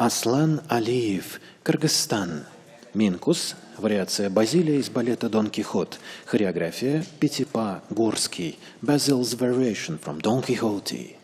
Аслан Алиев, Кыргызстан. Минкус, вариация Базилия из балета «Дон Кихот». Хореография Питипа Гурский, Basil's variation from Don Quixote.